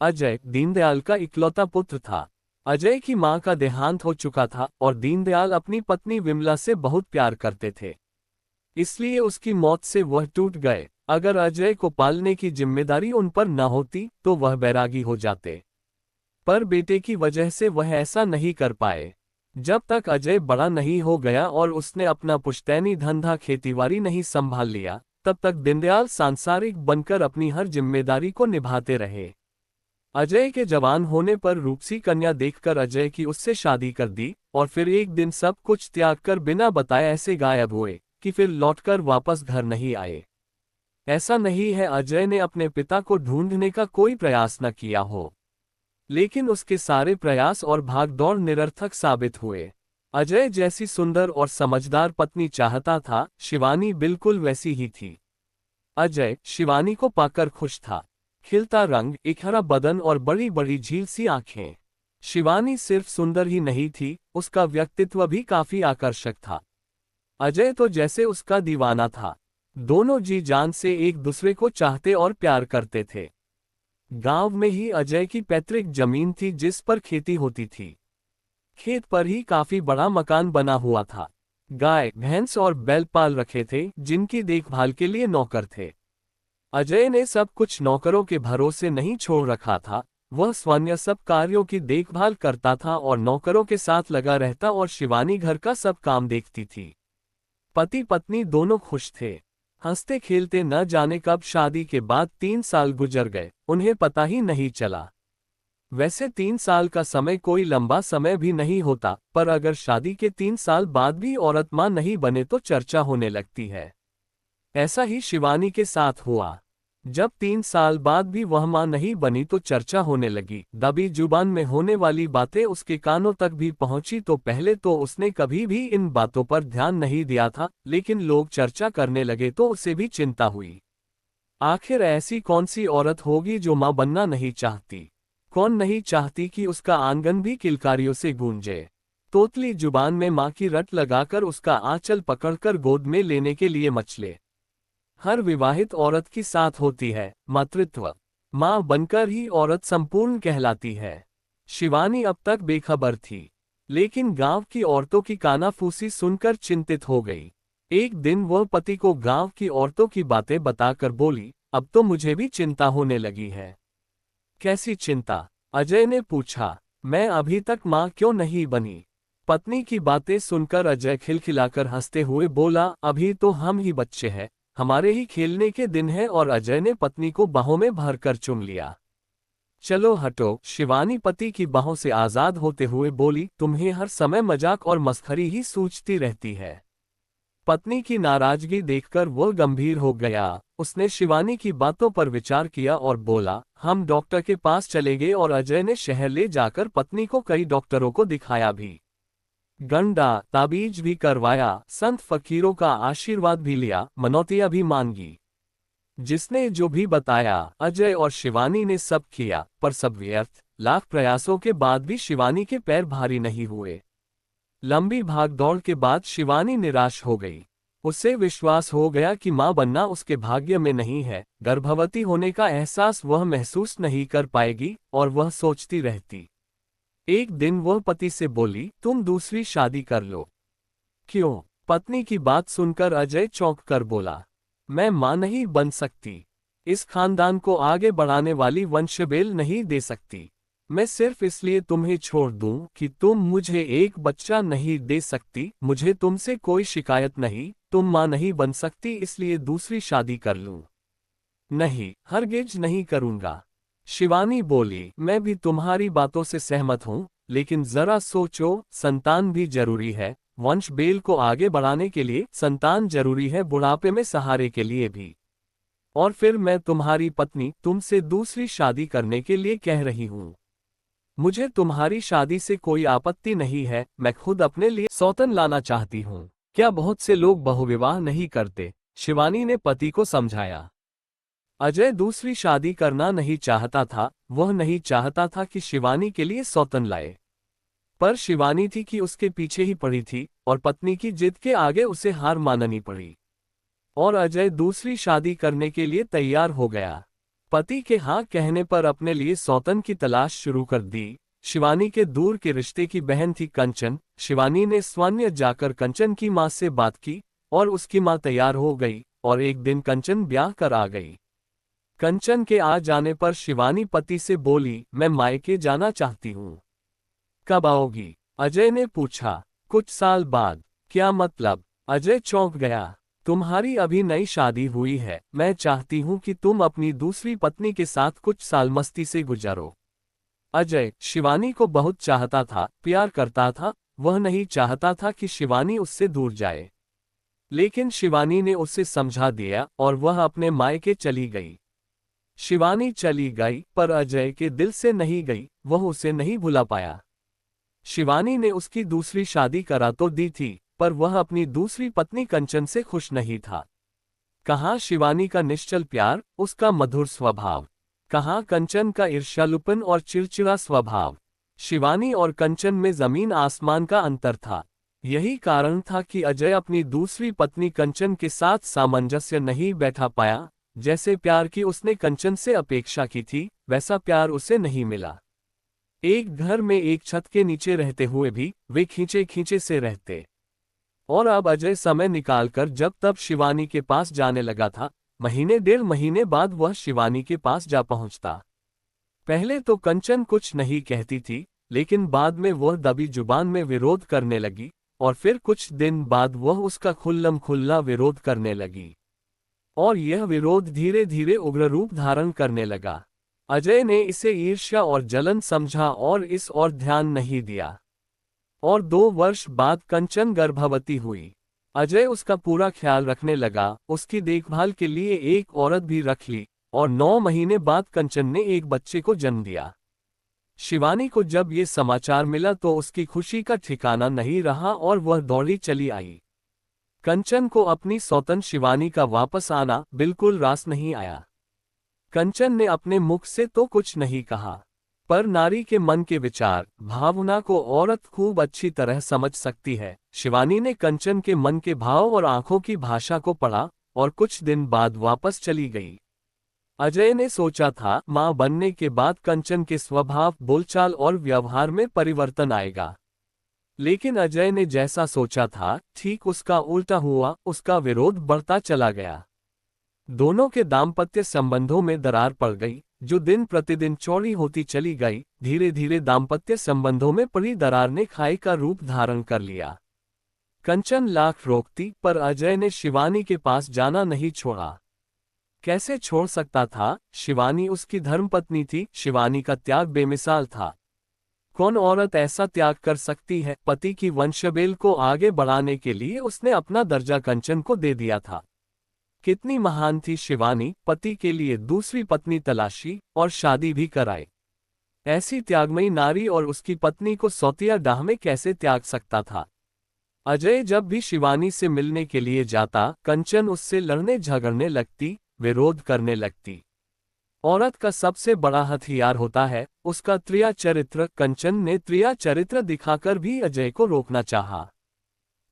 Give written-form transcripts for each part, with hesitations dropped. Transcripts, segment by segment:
अजय दीनदयाल का इकलौता पुत्र था। अजय की मां का देहांत हो चुका था और दीनदयाल अपनी पत्नी विमला से बहुत प्यार करते थे। इसलिए उसकी मौत से वह टूट गए। अगर अजय को पालने की जिम्मेदारी उन पर न होती तो वह बैरागी हो जाते, पर बेटे की वजह से वह ऐसा नहीं कर पाए। जब तक अजय बड़ा नहीं हो गया और उसने अपना पुश्तैनी धंधा खेतीबाड़ी नहीं संभाल लिया, तब तक दीनदयाल सांसारिक बनकर अपनी हर जिम्मेदारी को निभाते रहे। अजय के जवान होने पर रूपसी कन्या देखकर अजय की उससे शादी कर दी और फिर एक दिन सब कुछ त्याग कर बिना बताए ऐसे गायब हुए कि फिर लौटकर वापस घर नहीं आए। ऐसा नहीं है अजय ने अपने पिता को ढूंढने का कोई प्रयास न किया हो, लेकिन उसके सारे प्रयास और भागदौड़ निरर्थक साबित हुए। अजय जैसी सुंदर और समझदार पत्नी चाहता था, शिवानी बिल्कुल वैसी ही थी। अजय शिवानी को पाकर खुश था। खिलता रंग, एक हरा बदन और बड़ी बड़ी झील सी आंखें। शिवानी सिर्फ सुंदर ही नहीं थी, उसका व्यक्तित्व भी काफी आकर्षक था। अजय तो जैसे उसका दीवाना था। दोनों जी जान से एक दूसरे को चाहते और प्यार करते थे। गांव में ही अजय की पैतृक जमीन थी जिस पर खेती होती थी। खेत पर ही काफी बड़ा मकान बना हुआ था। गाय भैंस और बैल पाल रखे थे जिनकी देखभाल के लिए नौकर थे। अजय ने सब कुछ नौकरों के भरोसे नहीं छोड़ रखा था। वह स्वयं सब कार्यों की देखभाल करता था और नौकरों के साथ लगा रहता और शिवानी घर का सब काम देखती थी। पति पत्नी दोनों खुश थे। हंसते खेलते न जाने कब शादी के बाद 3 साल गुजर गए, उन्हें पता ही नहीं चला। वैसे 3 साल का समय कोई लंबा समय भी नहीं होता, पर अगर शादी के 3 साल बाद भी औरत मां नहीं बने तो चर्चा होने लगती है। ऐसा ही शिवानी के साथ हुआ। जब 3 साल बाद भी वह मां नहीं बनी तो चर्चा होने लगी। दबी जुबान में होने वाली बातें उसके कानों तक भी पहुंची तो पहले तो उसने कभी भी इन बातों पर ध्यान नहीं दिया था, लेकिन लोग चर्चा करने लगे तो उसे भी चिंता हुई। आखिर ऐसी कौन सी औरत होगी जो मां बनना नहीं चाहती? कौन नहीं चाहती कि उसका आंगन भी किलकारियों से गूंजे? तोतली जुबान में मां की रट लगाकर उसका आंचल पकड़कर गोद में लेने के लिए मचले। हर विवाहित औरत की साथ होती है मातृत्व। मां बनकर ही औरत संपूर्ण कहलाती है। शिवानी अब तक बेखबर थी, लेकिन गांव की औरतों की कानाफूसी सुनकर चिंतित हो गई। एक दिन वह पति को गांव की औरतों की बातें बताकर बोली, अब तो मुझे भी चिंता होने लगी है। कैसी चिंता? अजय ने पूछा। मैं अभी तक मां क्यों नहीं बनी? पत्नी की बातें सुनकर अजय खिलखिलाकर हंसते हुए बोला, अभी तो हम ही बच्चे हैं, हमारे ही खेलने के दिन है। और अजय ने पत्नी को बाहों में भरकर चूम लिया। चलो हटो, शिवानी पति की बाहों से आजाद होते हुए बोली, तुम्हें हर समय मजाक और मस्खरी ही सूझती रहती है। पत्नी की नाराजगी देखकर वह गंभीर हो गया। उसने शिवानी की बातों पर विचार किया और बोला, हम डॉक्टर के पास चले गए और अजय ने शहर ले जाकर पत्नी को कई डॉक्टरों को दिखाया भी। गंडा ताबीज भी करवाया, संत फकीरों का आशीर्वाद भी लिया, मनौतियां भी मांगी। जिसने जो भी बताया अजय और शिवानी ने सब किया, पर सब व्यर्थ। लाख प्रयासों के बाद भी शिवानी के पैर भारी नहीं हुए। लंबी भागदौड़ के बाद शिवानी निराश हो गई। उसे विश्वास हो गया कि मां बनना उसके भाग्य में नहीं है। गर्भवती होने का एहसास वह महसूस नहीं कर पाएगी और वह सोचती रहती। एक दिन वह पति से बोली, तुम दूसरी शादी कर लो। क्यों? पत्नी की बात सुनकर अजय चौंक कर बोला, मैं मां नहीं बन सकती। इस खानदान को आगे बढ़ाने वाली वंशबेल नहीं दे सकती। मैं सिर्फ इसलिए तुम्हें छोड़ दूं कि तुम मुझे एक बच्चा नहीं दे सकती। मुझे तुमसे कोई शिकायत नहीं, तुम मां नहीं बन सकती इसलिए दूसरी शादी कर लूं। नहीं, हरगिज नहीं करूंगा। शिवानी बोली, मैं भी तुम्हारी बातों से सहमत हूं, लेकिन जरा सोचो, संतान भी जरूरी है। वंश बेल को आगे बढ़ाने के लिए संतान जरूरी है, बुढ़ापे में सहारे के लिए भी। और फिर मैं तुम्हारी पत्नी तुमसे दूसरी शादी करने के लिए कह रही हूं। मुझे तुम्हारी शादी से कोई आपत्ति नहीं है, मैं खुद अपने लिए सौतन लाना चाहती हूं। क्या बहुत से लोग बहुविवाह नहीं करते? शिवानी ने पति को समझाया। अजय दूसरी शादी करना नहीं चाहता था। वह नहीं चाहता था कि शिवानी के लिए सौतन लाए, पर शिवानी थी कि उसके पीछे ही पड़ी थी और पत्नी की जिद के आगे उसे हार माननी पड़ी। और अजय दूसरी शादी करने के लिए तैयार हो गया। पति के हाँ कहने पर अपने लिए सौतन की तलाश शुरू कर दी। शिवानी के दूर के रिश्ते की बहन थी कंचन। शिवानी ने स्वान्य जाकर कंचन की माँ से बात की और उसकी माँ तैयार हो गई और एक दिन कंचन ब्याह कर आ गई। कंचन के आ जाने पर शिवानी पति से बोली, मैं मायके जाना चाहती हूँ। कब आओगी? अजय ने पूछा। कुछ साल बाद। क्या मतलब? अजय चौंक गया। तुम्हारी अभी नई शादी हुई है, मैं चाहती हूँ कि तुम अपनी दूसरी पत्नी के साथ कुछ साल मस्ती से गुजारो। अजय शिवानी को बहुत चाहता था, प्यार करता था। वह नहीं चाहता था कि शिवानी उससे दूर जाए। लेकिन शिवानी ने उसे समझा दिया और वह अपने मायके चली गई। शिवानी चली गई पर अजय के दिल से नहीं गई, वह उसे नहीं भुला पाया। शिवानी ने उसकी दूसरी शादी करा तो दी थी, पर वह अपनी दूसरी पत्नी कंचन से खुश नहीं था। कहाँ शिवानी का निश्चल प्यार, उसका मधुर स्वभाव, कहाँ कंचन का ईर्ष्यालुपन और चिड़चिड़ा स्वभाव। शिवानी और कंचन में जमीन आसमान का अंतर था। यही कारण था कि अजय अपनी दूसरी पत्नी कंचन के साथ सामंजस्य नहीं बैठा पाया। जैसे प्यार की उसने कंचन से अपेक्षा की थी, वैसा प्यार उसे नहीं मिला। एक घर में एक छत के नीचे रहते हुए भी वे खींचे खींचे से रहते। और अब अजय समय निकालकर जब तब शिवानी के पास जाने लगा था। महीने डेढ़ महीने बाद वह शिवानी के पास जा पहुंचता। पहले तो कंचन कुछ नहीं कहती थी, लेकिन बाद में वह दबी जुबान में विरोध करने लगी और फिर कुछ दिन बाद वह उसका खुल्लम खुल्ला विरोध करने लगी। और यह विरोध धीरे धीरे उग्र रूप धारण करने लगा। अजय ने इसे ईर्ष्या और जलन समझा और इस ओर ध्यान नहीं दिया। और 2 वर्ष बाद कंचन गर्भवती हुई। अजय उसका पूरा ख्याल रखने लगा, उसकी देखभाल के लिए एक औरत भी रख ली और 9 महीने बाद कंचन ने एक बच्चे को जन्म दिया। शिवानी को जब ये समाचार मिला तो उसकी खुशी का ठिकाना नहीं रहा और वह दौड़ी चली आई। कंचन को अपनी सौतन शिवानी का वापस आना बिल्कुल रास नहीं आया। कंचन ने अपने मुख से तो कुछ नहीं कहा, पर नारी के मन के विचार भावना को औरत खूब अच्छी तरह समझ सकती है। शिवानी ने कंचन के मन के भाव और आंखों की भाषा को पढ़ा और कुछ दिन बाद वापस चली गई। अजय ने सोचा था मां बनने के बाद कंचन के स्वभाव, बोलचाल और व्यवहार में परिवर्तन आएगा। लेकिन अजय ने जैसा सोचा था ठीक उसका उल्टा हुआ, उसका विरोध बढ़ता चला गया। दोनों के दाम्पत्य संबंधों में दरार पड़ गई, जो दिन प्रतिदिन चौड़ी होती चली गई। धीरे धीरे दाम्पत्य संबंधों में पड़ी दरार ने खाई का रूप धारण कर लिया। कंचन लाख रोकती पर अजय ने शिवानी के पास जाना नहीं छोड़ा। कैसे छोड़ सकता था? शिवानी उसकी धर्मपत्नी थी। शिवानी का त्याग बेमिसाल था। कौन औरत ऐसा त्याग कर सकती है? पति की वंशबेल को आगे बढ़ाने के लिए उसने अपना दर्जा कंचन को दे दिया था। कितनी महान थी शिवानी! पति के लिए दूसरी पत्नी तलाशी और शादी भी कराई। ऐसी त्यागमयी नारी और उसकी पत्नी को सौतिया डाह में कैसे त्याग सकता था? अजय जब भी शिवानी से मिलने के लिए जाता, कंचन उससे लड़ने झगड़ने लगती, विरोध करने लगती। औरत का सबसे बड़ा हथियार होता है उसका त्रिया चरित्र। कंचन ने त्रिया चरित्र दिखाकर भी अजय को रोकना चाहा,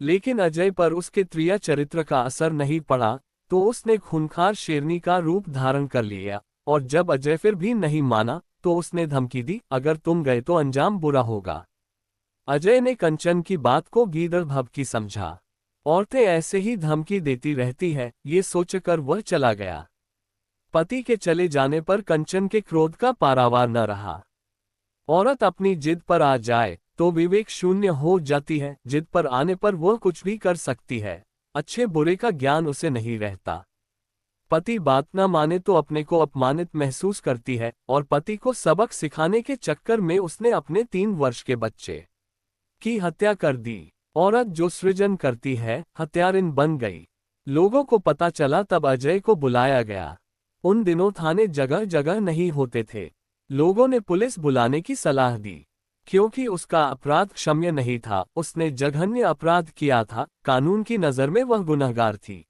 लेकिन अजय पर उसके त्रिया चरित्र का असर नहीं पड़ा तो उसने खूंखार शेरनी का रूप धारण कर लिया। और जब अजय फिर भी नहीं माना तो उसने धमकी दी, अगर तुम गए तो अंजाम बुरा होगा। अजय ने कंचन की बात को गीदड़ भभकी समझा। औरतें ऐसे ही धमकी देती रहती है, ये सोचकर वह चला गया। पति के चले जाने पर कंचन के क्रोध का पारावार न रहा। औरत अपनी जिद पर आ जाए तो विवेक शून्य हो जाती है। जिद पर आने पर वह कुछ भी कर सकती है। अच्छे बुरे का ज्ञान उसे नहीं रहता। पति बात न माने तो अपने को अपमानित महसूस करती है और पति को सबक सिखाने के चक्कर में उसने अपने 3 वर्ष के बच्चे की हत्या कर दी। औरत जो सृजन करती है हत्यारिन बन गई। लोगों को पता चला तब अजय को बुलाया गया। उन दिनों थाने जगह जगह नहीं होते थे। लोगों ने पुलिस बुलाने की सलाह दी, क्योंकि उसका अपराध क्षम्य नहीं था। उसने जघन्य अपराध किया था। कानून की नज़र में वह गुनहगार थी।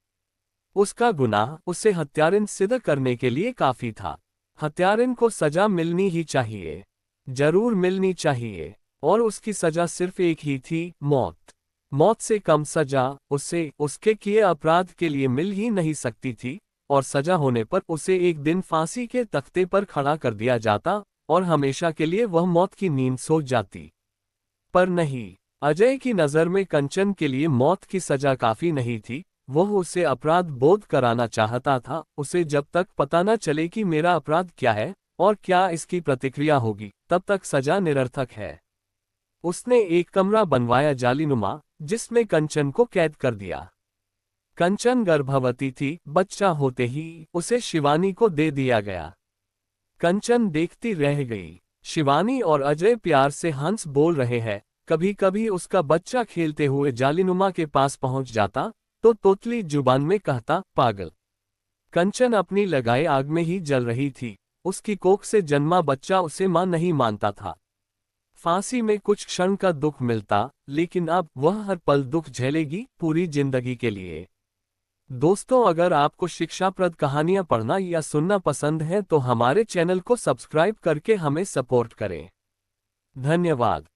उसका गुनाह उसे हत्यारिन सिद्ध करने के लिए काफी था। हत्यारिन को सजा मिलनी ही चाहिए, जरूर मिलनी चाहिए। और उसकी सजा सिर्फ एक ही थी, मौत। मौत से कम सजा उसे उसके किए अपराध के लिए मिल ही नहीं सकती थी। और सजा होने पर उसे एक दिन फांसी के तख्ते पर खड़ा कर दिया जाता और हमेशा के लिए वह मौत की नींद सो जाती। पर नहीं, अजय की नज़र में कंचन के लिए मौत की सजा काफी नहीं थी। वह उसे अपराध बोध कराना चाहता था। उसे जब तक पता न चले कि मेरा अपराध क्या है और क्या इसकी प्रतिक्रिया होगी, तब तक सजा निरर्थक है। उसने एक कमरा बनवाया जालीनुमा, जिसमें कंचन को कैद कर दिया। कंचन गर्भवती थी। बच्चा होते ही उसे शिवानी को दे दिया गया। कंचन देखती रह गई। शिवानी और अजय प्यार से हंस बोल रहे हैं। कभी कभी उसका बच्चा खेलते हुए जालीनुमा के पास पहुंच जाता तो तोतली जुबान में कहता, पागल। कंचन अपनी लगाए आग में ही जल रही थी। उसकी कोख से जन्मा बच्चा उसे मां नहीं मानता था। फांसी में कुछ क्षण का दुख मिलता, लेकिन अब वह हर पल दुख झेलेगी, पूरी जिंदगी के लिए। दोस्तों, अगर आपको शिक्षाप्रद कहानियां पढ़ना या सुनना पसंद है तो हमारे चैनल को सब्सक्राइब करके हमें सपोर्ट करें। धन्यवाद।